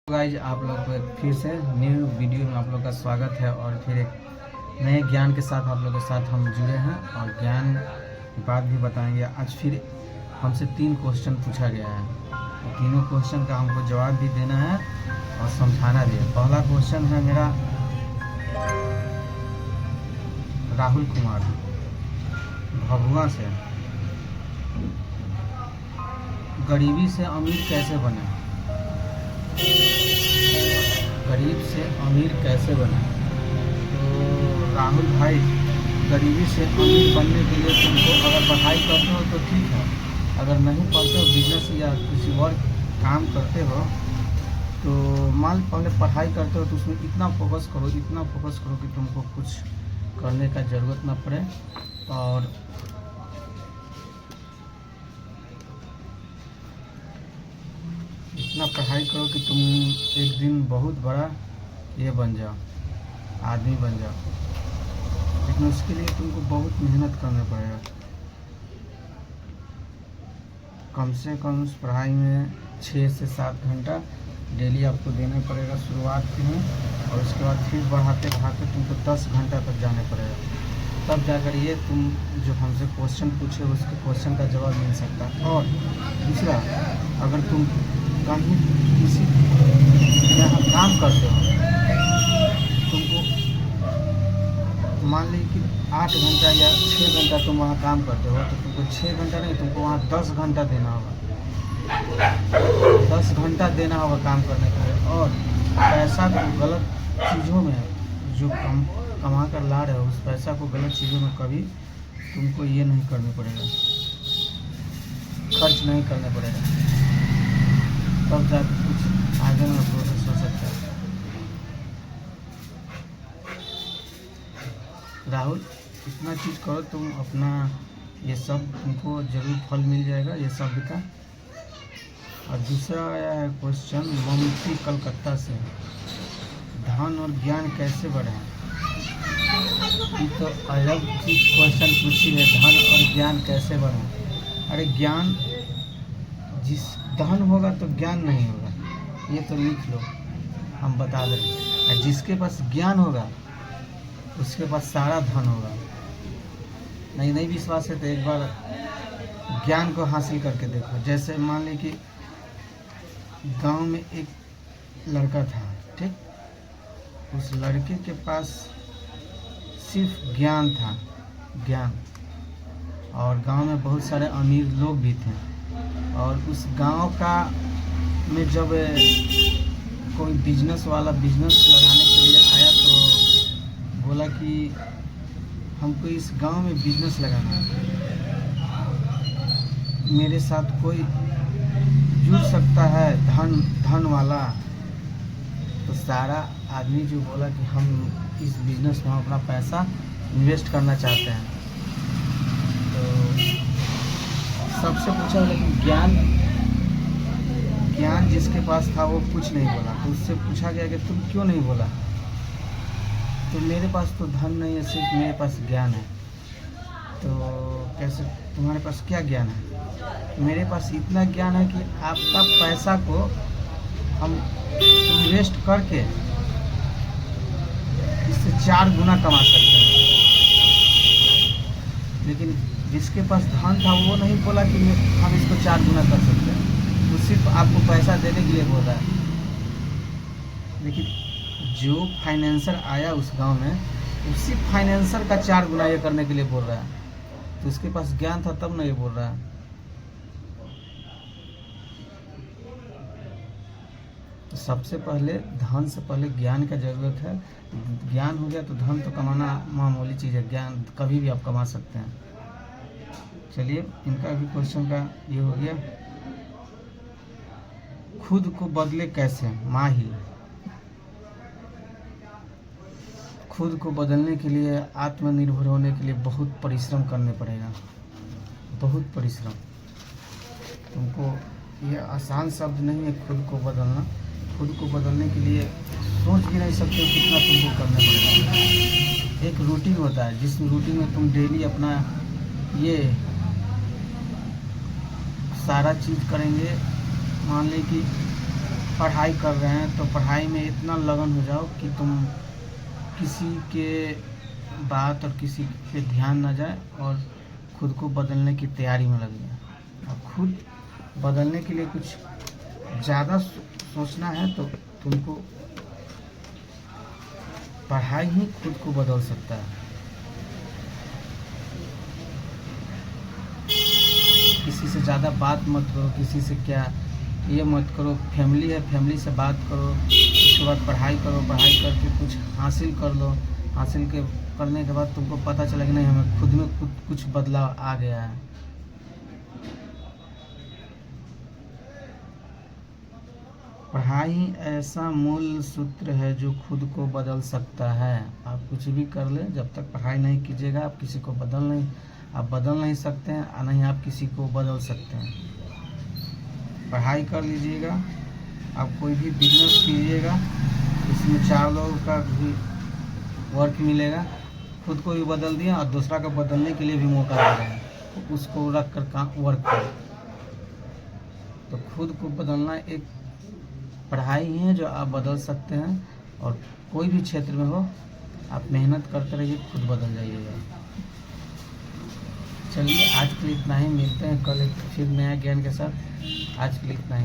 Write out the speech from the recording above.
Guys आप लोग को एक फिर से न्यू वीडियो में आप लोग का स्वागत है। और फिर एक नए ज्ञान के साथ आप लोग के साथ हम जुड़े हैं और ज्ञान की बात भी बताएंगे। आज फिर हमसे 3 क्वेश्चन पूछा गया है, तो तीनों क्वेश्चन का हमको जवाब भी देना है और समझाना भी है। पहला क्वेश्चन है मेरा राहुल कुमार भभुआ से, गरीबी से अमीर कैसे बने? गरीब से अमीर कैसे बने? तो राहुल भाई, गरीबी से अमीर बनने के लिए तुमको अगर पढ़ाई करते हो तो ठीक है, अगर नहीं पढ़ते हो, बिजनेस या किसी और काम करते हो तो मान पहले पढ़ाई करते हो तो उसमें इतना फोकस करो कि तुमको कुछ करने का ज़रूरत ना पड़े। और इतना पढ़ाई करो कि तुम एक दिन बहुत बड़ा ये बन जाओ, आदमी बन जाओ। लेकिन उसके लिए तुमको बहुत मेहनत करना पड़ेगा। कम से कम उस पढ़ाई में 6 से 7 घंटा डेली आपको देना पड़ेगा शुरुआत में, और उसके बाद फिर बढ़ाते बढ़ाते तुमको 10 घंटा तक जाने पड़ेगा। तब जाकर ये तुम जो हमसे क्वेश्चन पूछे उसके क्वेश्चन का जवाब मिल सकता है। और दूसरा, अगर तुम कहीं किसी यहाँ काम करते हो, तुमको मान लीजिए कि 8 घंटा या 6 घंटा तुम वहाँ काम करते हो, तो तुमको 6 घंटा नहीं, तुमको वहाँ 10 घंटा देना होगा। 10 घंटा देना होगा काम करने के लिए। और पैसा को गलत चीज़ों में जो कमा कर ला रहे हो, उस पैसा को गलत चीज़ों में कभी तुमको ये नहीं करना पड़ेगा, खर्च नहीं करना पड़ेगा। तब जाकर कुछ आगे में प्रोसेस हो सकता है। राहुल, इतना चीज़ करो तुम अपना, ये सब तुमको जरूर फल मिल जाएगा ये सब का। और दूसरा आया है क्वेश्चन ममती कलकत्ता से, धन और ज्ञान कैसे बढ़े? ये तो अलग चीज क्वेश्चन पूछी है, धन और ज्ञान कैसे बढ़े? अरे ज्ञान, जिस धन होगा तो ज्ञान नहीं होगा, ये तो लिख लो, हम बता दें। और जिसके पास ज्ञान होगा उसके पास सारा धन होगा। नहीं विश्वास है तो एक बार ज्ञान को हासिल करके देखो। जैसे मान ली कि गांव में एक लड़का था, ठीक, उस लड़के के पास सिर्फ ज्ञान था, ज्ञान। और गांव में बहुत सारे अमीर लोग भी थे। और उस गांव का में जब कोई बिजनेस वाला बिजनेस लगाने के लिए आया तो बोला कि हमको इस गांव में बिजनेस लगाना है, मेरे साथ कोई जुड़ सकता है धन वाला? तो सारा आदमी जो बोला कि हम इस बिजनेस में अपना पैसा इन्वेस्ट करना चाहते हैं। तो सबसे पूछा, लेकिन ज्ञान जिसके पास था वो कुछ नहीं बोला। तो उससे पूछा गया कि तुम क्यों नहीं बोला? तो मेरे पास तो धन नहीं है, सिर्फ मेरे पास ज्ञान है। तो कैसे, तुम्हारे पास क्या ज्ञान है? मेरे पास इतना ज्ञान है कि आपका पैसा को हम इन्वेस्ट करके इससे 4 गुना कमा सकते हैं। लेकिन जिसके पास धन था वो नहीं बोला कि हम इसको 4 गुना कर सकते हैं, वो सिर्फ आपको पैसा देने के लिए बोल रहा है। लेकिन जो फाइनेंसर आया उस गांव में, उसी फाइनेंसर का 4 गुना ये करने के लिए बोल रहा है। तो उसके पास ज्ञान था तब ना ये बोल रहा है। तो सबसे पहले धन से पहले ज्ञान का ज़रूरत है। ज्ञान हो गया तो धन तो कमाना मामूली चीज़ है, ज्ञान कभी भी आप कमा सकते हैं। चलिए, इनका भी क्वेश्चन का ये हो गया। खुद को बदले कैसे? माही, खुद को बदलने के लिए, आत्मनिर्भर होने के लिए बहुत परिश्रम करने पड़ेगा, बहुत परिश्रम। तुमको ये आसान शब्द नहीं है खुद को बदलना। खुद को बदलने के लिए सोच भी नहीं सकते हो कितना तुमको करना पड़ेगा। एक रूटीन होता है, जिस रूटीन में तुम डेली अपना ये सारा चीज़ करेंगे। मान लें कि पढ़ाई कर रहे हैं तो पढ़ाई में इतना लगन हो जाओ कि तुम किसी के बात और किसी पे ध्यान ना जाए और खुद को बदलने की तैयारी में लग जाए। और खुद बदलने के लिए कुछ ज़्यादा सोचना है तो तुमको पढ़ाई ही खुद को बदल सकता है। किसी से ज़्यादा बात मत करो, किसी से क्या ये मत करो। फैमिली है, फैमिली से बात करो, उसके बाद पढ़ाई करो, पढ़ाई करके कुछ हासिल कर लो। हासिल करने के बाद तुमको पता चला कि नहीं, हमें खुद में कुछ बदलाव आ गया है। पढ़ाई ऐसा मूल सूत्र है जो खुद को बदल सकता है। आप कुछ भी कर लें, जब तक पढ़ाई नहीं कीजिएगा आप किसी को आप बदल नहीं सकते हैं और नहीं आप किसी को बदल सकते हैं। पढ़ाई कर लीजिएगा, आप कोई भी बिजनेस कीजिएगा, इसमें 4 लोगों का भी वर्क मिलेगा। खुद को भी बदल दिया और दूसरा को बदलने के लिए भी मौका दे रहे हैं, उसको रख कर काम वर्क करें। तो खुद को बदलना एक पढ़ाई ही है जो आप बदल सकते हैं। और कोई भी क्षेत्र में हो, आप मेहनत करते रहिए, खुद बदल जाइएगा। चलिए आज के लिए इतना ही, मिलते हैं कल एक फिर नया ज्ञान के साथ। आज के लिए इतना ही।